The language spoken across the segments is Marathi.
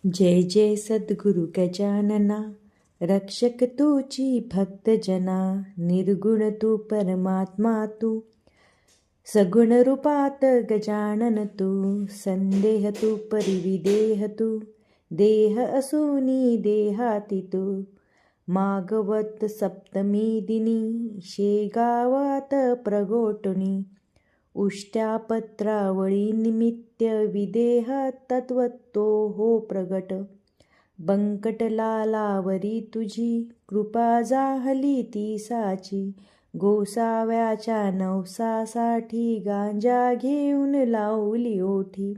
जय जय सद्गुरु गजानना, रक्षक तूची भक्त जना. निर्गुण तू परमात्मा तू, सगुण रूपात गजानन तू. संदेह तू परिविदेह तू, देह असूनी देहाती तू. मागवत सप्तमी दिनी, शेगावात प्रगोटणी. उष्ट्यापत्रावळी निमित्य विदेह तत्वतो हो प्रगट. बंकटलालावरी तुझी कृपा जाहली ती साची. गोसाव्याच्या नवसासाठी गांजा घेऊन लावली ओठी.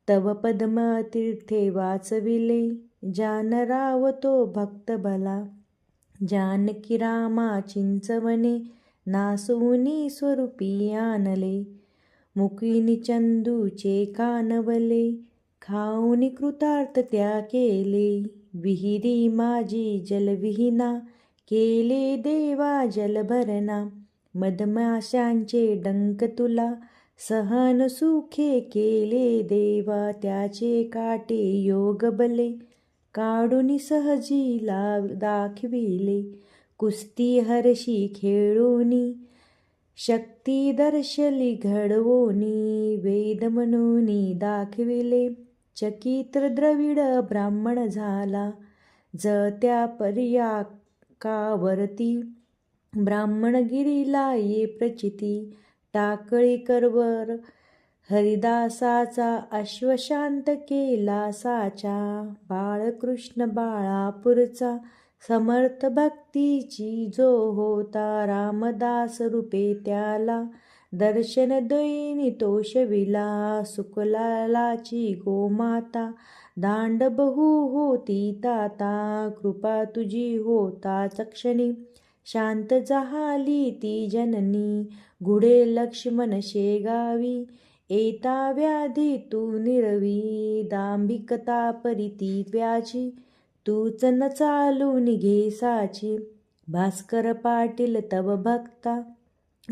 तव पद्मतीर्थे वाचविले, जानराव तो भक्त भला. जानकी रामा चिंचवने, नासवनी स्वरूपी आणले. मुकिनी चंदूचे कानवले, खाऊनी कृतार्थ त्या केले. विहिरी माझी जलविहीना, केले देवा जलभरणा. मधमाशांचे डंक तुला, सहन सुखे केले देवा. त्याचे काटे योग बले, काढून सहजीला दाखविले. कुस्ती हरशी खेळोनी, शक्ती दर्शली घडवोनी. वेद म्हणूनी दाखविले, चकित्र द्रविड ब्राह्मण झाला. जळत्या पर्याकावरती, ब्राह्मणगिरीला ये प्रचिती. टाकळी करवर हरिदासाचा, अश्वशांत केला साचा. बाळकृष्ण बाळापूरचा, समर्थ भक्तीची जो होता. रामदास रूपे त्याला, दर्शन दैनी तोषविला. सुकलालाची गोमाता, दांड बहु होती ताता. कृपा तुझी होता चक्षणी, शांत जाहली ती जननी. गुढे लक्ष्मण शेगावी, येता व्याधी तू निरवी. दांभिकता परिती व्याची, तूच न चालून घे साची. भास्कर पाटील तव भक्ता,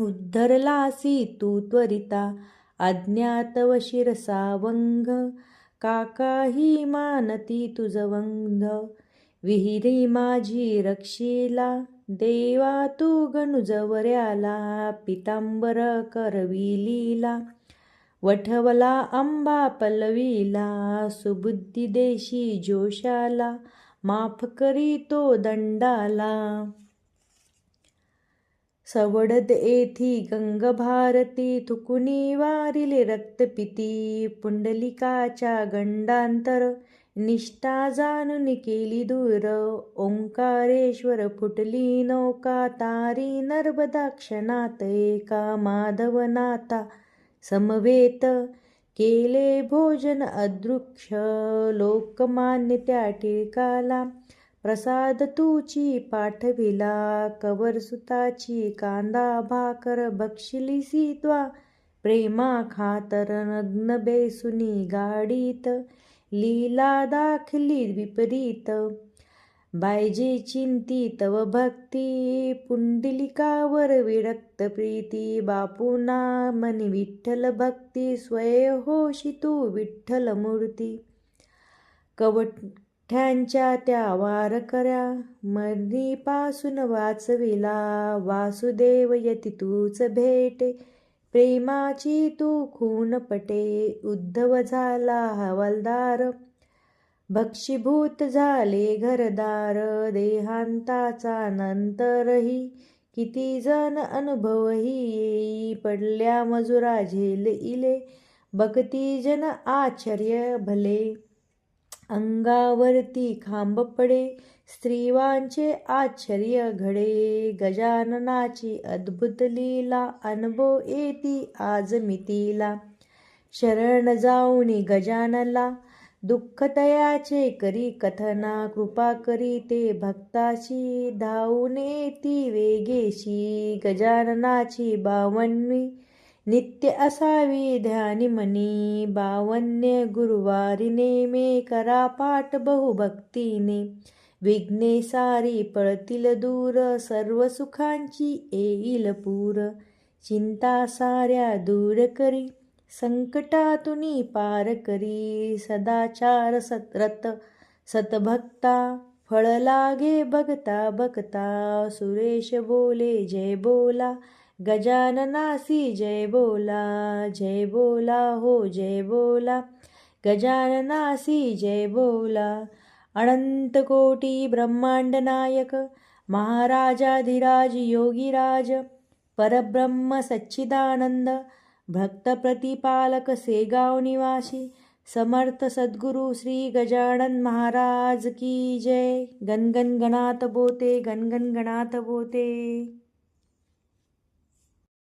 उद्धरलासी तू त्वरिता. अज्ञातव शिरसावंग, काकाही मानती तुझ वंद. विहिरी माझी रक्षिला, देवा तू गणुजवऱ्याला. पितांबर करविलीला, वठवला आंबा पलविला. सुबुद्धी देशी जोशाला, माफ करी तो दंडाला. सवडद येथी गंग भारती, थुकुनी वारिले रक्तपिती. पुंडलिकाच्या गंडांतर, निष्ठा जाणून केली दूर. ओंकारेश्वर फुटली नौका, तारी नर्मदा क्षणात एका. माधवनाथा समवेत, केले भोजन अदृक्ष. लोकमान्य त्या टिळकाला, प्रसाद तुची पाठविला. कवरसुताची कांदा भाकर, बक्षिलीसी त्वा प्रेमा खातर. नग्न बेसुनी गाडीत, लीला दाखली विपरीत. बायजे चिंती तव भक्ती, पुंडलिकावर विरक्त प्रीती. बापूना मनी विठ्ठल भक्ती, स्वयं होशी तू विठ्ठल मूर्ती. कवठ्यांच्या त्या वारकऱ्या, मनीपासून वाचविला. वासुदेव यती तूच भेटे, प्रेमाची तू खून पटे. उद्धव झाला हवालदार, भक्षीभूत झाले घरदार. देहांताचा नंतरही, किती जण अनुभवही येई. पडल्या मजुरा झेल इले, बघती जन आश्चर्य भले. अंगावरती खांब पडे, स्त्रीवांचे आश्चर्य घडे. गजाननाची अद्भुत लीला, अनुभव येती आज मितीला. शरण जाऊनी गजानला, दुःख तयाचे करी कथना. कृपा करी ते भक्ताची, धावून येती वेगेशी. गजाननाची 52वी नित्य असावी ध्यानी मनी. 52 गुरुवारी नेमे, करा पाठ बहुभक्तीने. विघ्ने सारी पळतील दूर, सर्व सुखांची येईल पूर. चिंता साऱ्या दूर करी, संकटातुनी पार करी, सदाचार सतरत सतभक्ता, फळ लागे बघता बघता, सुरेश बोले जय बोला, गजाननासी जय बोला, जय बोला हो जय बोला, गजाननासी जय बोला. अनंत कोटी ब्रह्मांड नायक, महाराजाधिराज योगीराज, परब्रह्म सच्चिदानंद, भक्त प्रतिपालक सेगाव निवासी, समर्थ सद्गुरु श्री गजानन महाराज की जय. गणगण गणात बोते, गणगण गणात बोते.